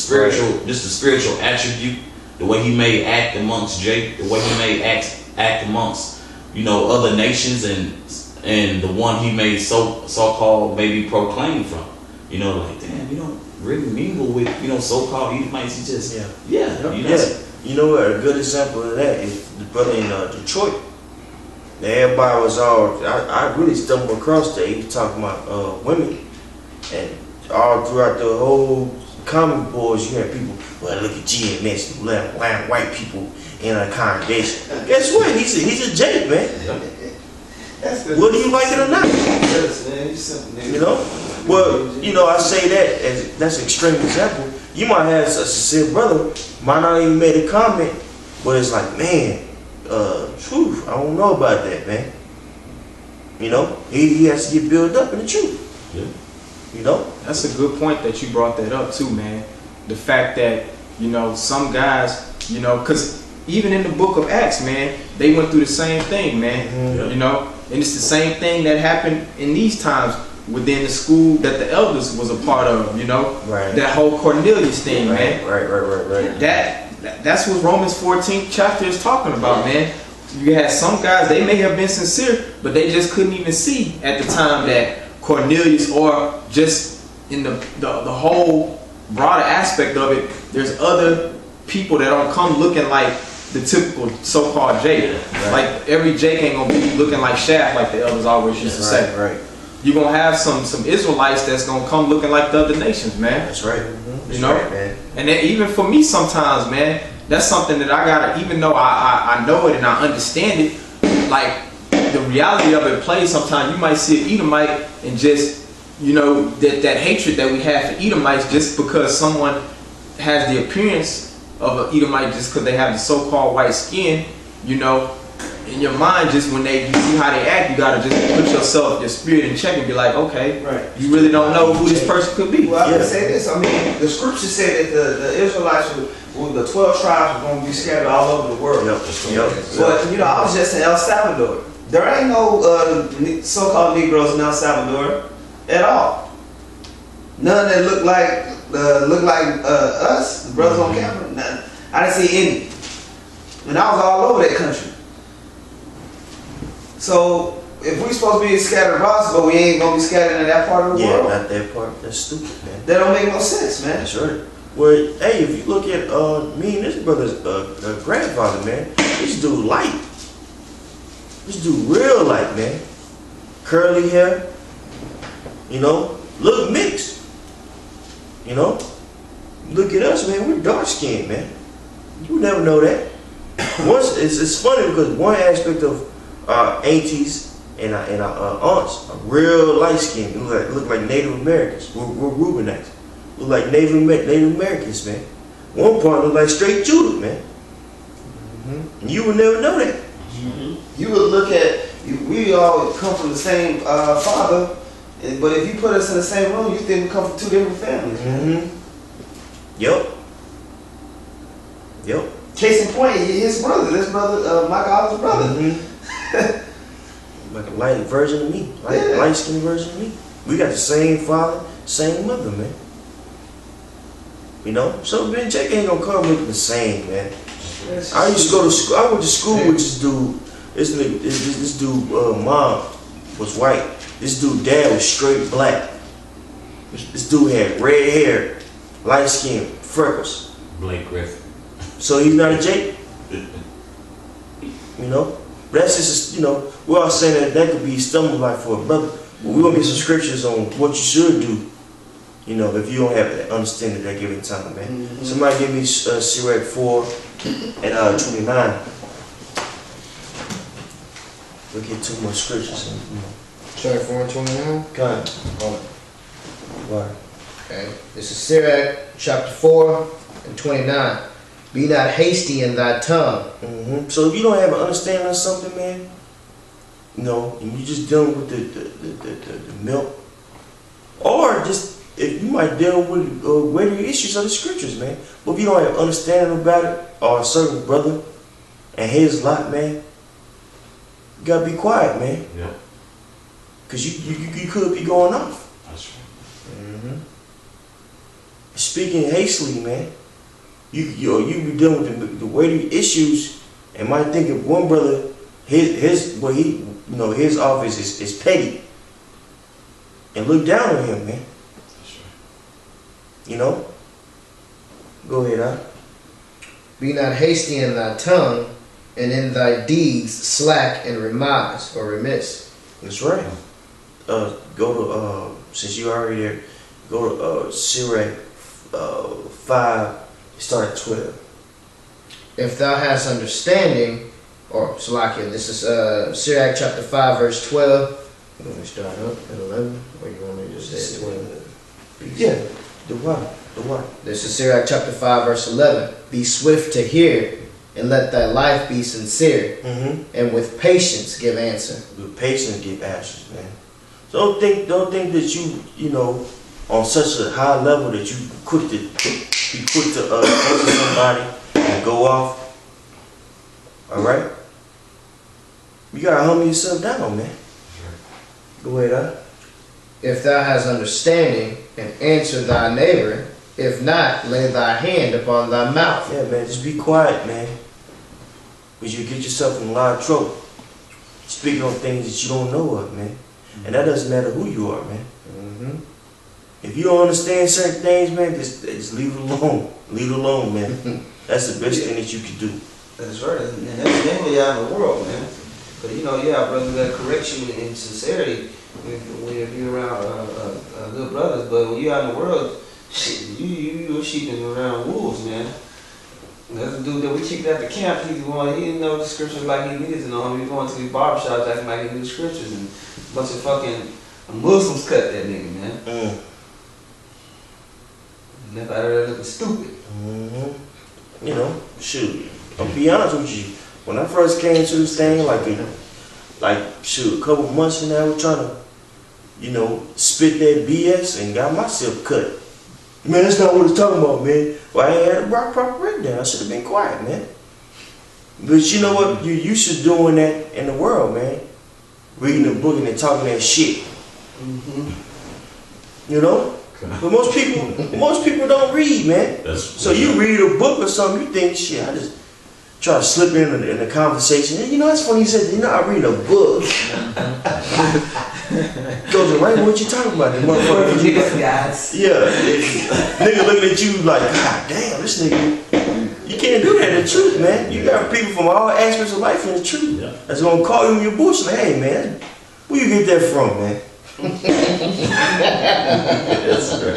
spiritual attribute. The way he may act amongst Jake, the way he may act amongst other nations, and the one he may so-called maybe proclaim from. Like, damn, you don't really mingle with so-called Edomites. He just You know what? A good example of that is the brother in Detroit. Now, everybody was all. I really stumbled across that. He was talking about women, and all throughout the whole comic boards, you had people. Well, look at GMS, letting white people in a congregation. Guess what? He's a Jake, man. Whether you like it or not. Well, I say that as that's an extreme example. You might have a sincere brother, might not even made a comment, but it's like, man, truth, I don't know about that, man. He has to get built up in the truth. Yeah. That's a good point that you brought that up too, man. The fact that, some guys, because even in the book of Acts, man, they went through the same thing, man. And it's the same thing that happened in these times within the school that the elders was a part of, Right. That whole Cornelius thing, man. Right. That's what Romans 14th chapter is talking about, man. You had some guys, they may have been sincere, but they just couldn't even see at the time that Cornelius, or just in the whole broader aspect of it, there's other people that don't come looking like the typical so-called Jake. Right. Like every Jake ain't gonna be looking like Shaft, like the elders always used to say. Right. You're gonna have some Israelites that's gonna come looking like the other nations, man. That's right. You know? Right, man. And then even for me sometimes, man, that's something that I gotta, even though I know it and I understand it, like the reality of it plays sometimes. You might see an Edomite and just, that hatred that we have for Edomites just because someone has the appearance of an Edomite just because they have the so-called white skin, in your mind, just when you see how they act, you gotta just put your spirit in check and be like, okay, Right. you really don't know who this person could be. Well, I can say this. I mean, the scripture said that the Israelites, the 12 tribes, were going to be scattered all over the world. Yep. But, I was just in El Salvador. There ain't no so-called Negroes in El Salvador at all. None that look like us, the brothers on camera. None. I didn't see any. And I was all over that country. So, if we supposed to be scattered across, but we ain't going to be scattered in that part of the world. Yeah, not that part. That's stupid, man. That don't make no sense, man. That's right. Well, hey, if you look at me and this brother's grandfather, man, this dude light. This dude real light, man. Curly hair. Look mixed. Look at us, man. We're dark skinned, man. You would never know that. It's funny because one aspect of our aunties and our aunts are real light skinned. Look like Native Americans. We're Reubenites. Look like Native Americans, man. One part look like straight Judah, man. And you would never know that. You would look at, we all come from the same father, but if you put us in the same room, you think we come from two different families. Yep. Case in point, this brother, my God's brother. Like a light version of me, light skinned version of me. We got the same father, same mother, man. So Ben Jake ain't gonna come looking the same, man. I used to go to school. I went to school with this dude. This dude, mom was white. This dude, dad was straight black. This dude had red hair, light skin, freckles. Blake Griffin. So he's not a Jake. But that's just, we're all saying that could be a stumbling block for a brother But we're going to get some scriptures on what you should do, you know, if you don't have that understanding at that given time, man. Somebody give me Sirach 4 and 29. We'll get too much scriptures. Sirach 4 and 29. God. Why? Okay. This is Sirach chapter 4 and 29. Be not hasty in thy tongue. So if you don't have an understanding of something, man, you know, and you just dealing with the milk, or just if you might deal with weightier issues of the scriptures, man. But if you don't have understanding about it, or a certain brother and his lot, man, you gotta be quiet, man. Yeah. Cause you could be going off. That's right. Speaking hastily, man. You be dealing with the weighty issues, and might think of one brother, his office is petty, and look down on him, man. That's right. You know. Go ahead, huh? Be not hasty in thy tongue, and in thy deeds slack and remiss. That's right. Go to since you already there, go to Sirach 5. Start at 12. If thou hast understanding, or Salakia, this is Sirach chapter 5 verse 12. You want me to start up at 11, or you want me to just say at 12? Yeah. The what? This is Sirach chapter 5 verse 11. Be swift to hear, and let thy life be sincere, and with patience give answer. With patience give answers, man. So don't think that you know, on such a high level that you quick to answer somebody and go off. All right. You gotta humble yourself down, man. Go ahead, huh? If thou hast understanding, and answer thy neighbor, if not, lay thy hand upon thy mouth. Yeah, man. Just be quiet, man. Because you get yourself in a lot of trouble. Speaking on things that you don't know of, man. And that doesn't matter who you are, man. If you don't understand certain things, man, just leave it alone. Leave it alone, man. That's the best thing that you can do. That's right, and that's mainly out in the world, man. But you know, brothers that correct you in sincerity when you're around good brothers. But when you're out in the world, you're sheeping around wolves, man. That's the dude that we kicked out the camp. He didn't know the scriptures like he needed to know them. He going to these barbershops acting like he knew the scriptures, and a bunch of fucking Muslims cut that nigga, man. Left out there looking stupid. You know, shoot. I'll be honest with you. When I first came to this thing, a couple months from now, I was trying to, you know, spit that BS and got myself cut. Man, that's not what it's talking about, man. Well, I ain't had a proper breakdown. I should have been quiet, man. But you know what? You're used to doing that in the world, man. Reading a book and then talking that shit. You know? But most people don't read, man. So you read a book or something, you think, shit, I just try to slip in the conversation. And you know, that's funny you said, you know, I read a book. Goes right with what you talking about. The motherfucker. Guys. Yeah. Nigga looking at you like, God damn, this nigga. You can't do that in the truth, man. You got people from all aspects of life in the truth. That's gonna call you in your bullshit. Like, hey, man, where you get that from, man?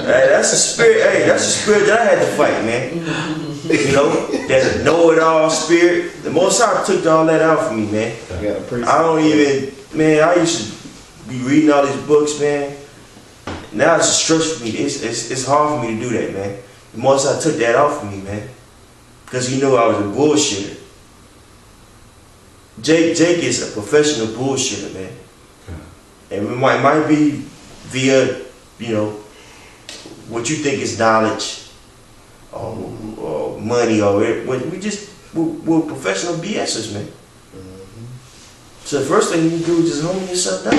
That's a spirit. Hey, that's a spirit that I had to fight, man. You know, that know-it-all spirit. The Most High took all that out for me, man. I don't even, man. I used to be reading all these books, man. Now it's a stretch for me. It's hard for me to do that, man. The Most High took that off for me, man, because he knew I was a bullshitter. Jake is a professional bullshitter, man. And it might be via, you know, what you think is knowledge or money or we're professional BSers, man. So the first thing you do is just humble yourself down.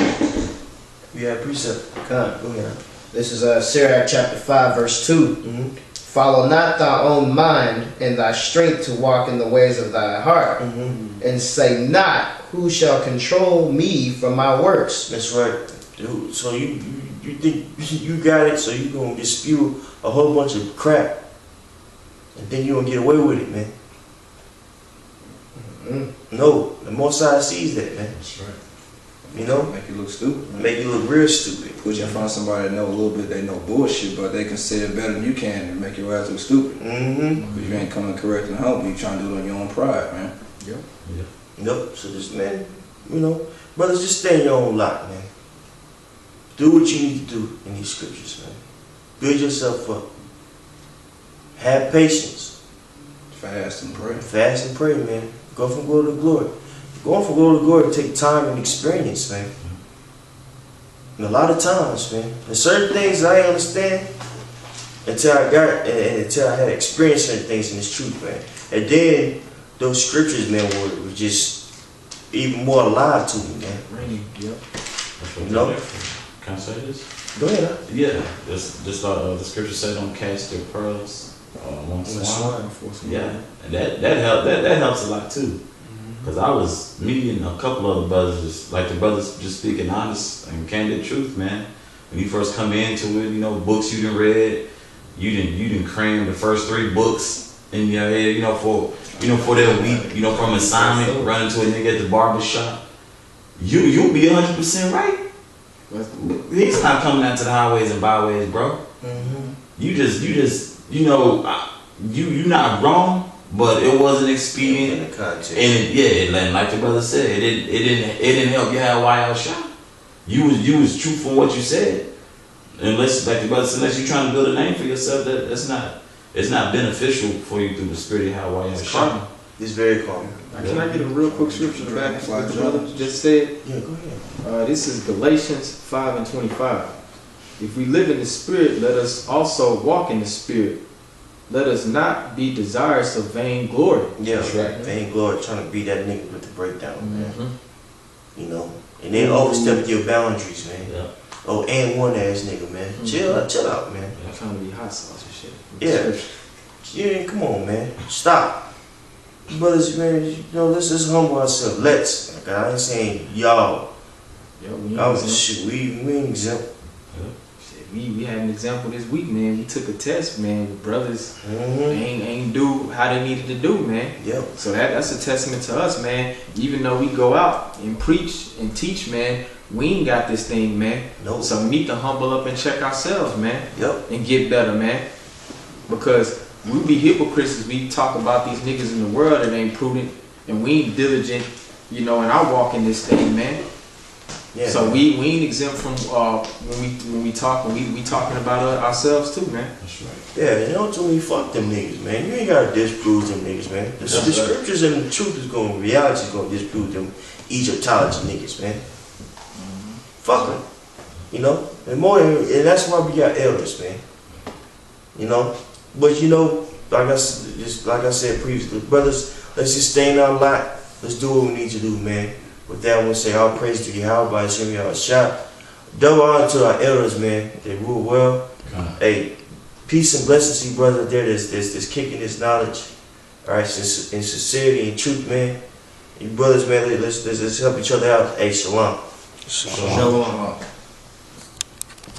You have precept. Go ahead. This is Sirach chapter 5 verse 2. Follow not thy own mind and thy strength to walk in the ways of thy heart, and say not, who shall control me from my works? That's right. Dude, so you think you got it, so you're going to just spew a whole bunch of crap, and then you're going to get away with it, man. No, the Most High sees that, man. That's right. You know? Make you look stupid. Man. Make you look real stupid. Put you in front of somebody that know a little bit, they know bullshit, but they can say it better than you can and make your ass look stupid. Mm-hmm. But you ain't coming correct and humble, you trying to do it on your own pride, man. Nope. So just, man, you know, brothers, just stay in your own lot, man. Do what you need to do in these scriptures, man. Build yourself up. Have patience. Fast and pray. Fast and pray, man. Go from glory to glory. Going from glory to glory take time and experience, man. And a lot of times, man. There's certain things I ain't understand until I had experienced certain things in this truth, man. And then those scriptures, man, were just even more alive to me, man. Yep. You know? Can I say this? Go ahead, huh? Yeah. The scripture said, "Don't cast your pearls among swine." Yeah, and that helps a lot too. Cause I was me and a couple other brothers, just like the brothers, just speaking honest and candid truth, man. When you first come into it, you know, books you done read, you didn't cram the first 3 books in your head, you know, for that week, you know, from assignment, running to a nigga at the barber shop. You'll be 100% right. He's not coming out to the highways and byways, bro. Mm-hmm. You just, you know, you not wrong. But it wasn't expedient, In the context. and like the brother said, it didn't help you have why out shot. You was truthful in what you said, unless like the brother said, unless you're trying to build a name for yourself, it's not beneficial for you through the spirit of how why out shot. It's very common. Can I get a real quick scripture back to what the brother just said? Yeah, go ahead. This is Galatians 5:25. If we live in the Spirit, let us also walk in the Spirit. Let us not be desirous of vain glory. Yeah, That's right. vain glory, trying to beat that nigga with the breakdown, man. Mm-hmm. You know, and then overstep your boundaries, man. Yeah. Oh, and one ass nigga, man. Mm-hmm. Chill out, man. I'm trying to be hot sauce and shit. Yeah, come on, man. Stop. Brothers, man, you know, let's just humble ourselves. Let's. Like, I ain't saying y'all. Yeah, we ain't exempt. We had an example this week, man. We took a test, man. The brothers Mm-hmm. ain't do how they needed to do, man. Yep. So that's a testament to us, man. Even though we go out and preach and teach, man, we ain't got this thing, man. No. So we need to humble up and check ourselves, man, Yep. and get better, man. Because we be hypocrites as we talk about these niggas in the world that ain't prudent and we ain't diligent, you know, and I walk in this thing, man. Yeah. So we ain't exempt from when we talking about ourselves too, man. That's right. Yeah, and ultimately, fuck them niggas, man. You ain't gotta disprove them niggas, man. The scriptures and the truth is going, reality is going to disprove them Egyptology niggas, man. Fuck them. You know? And that's why we got elders, man. You know? But you know, like I said previously, brothers, let's just stay in our lot. Let's do what we need to do, man. With that, I want to say all praise to Yahweh, Hashem, Yahweh Shah. Double honor to our elders, man. They rule well. Hey, peace and blessings to you, brother. There's kicking this knowledge. All right, in sincerity and truth, man. You brothers, man, let's help each other out. Hey, shalom. Shalom.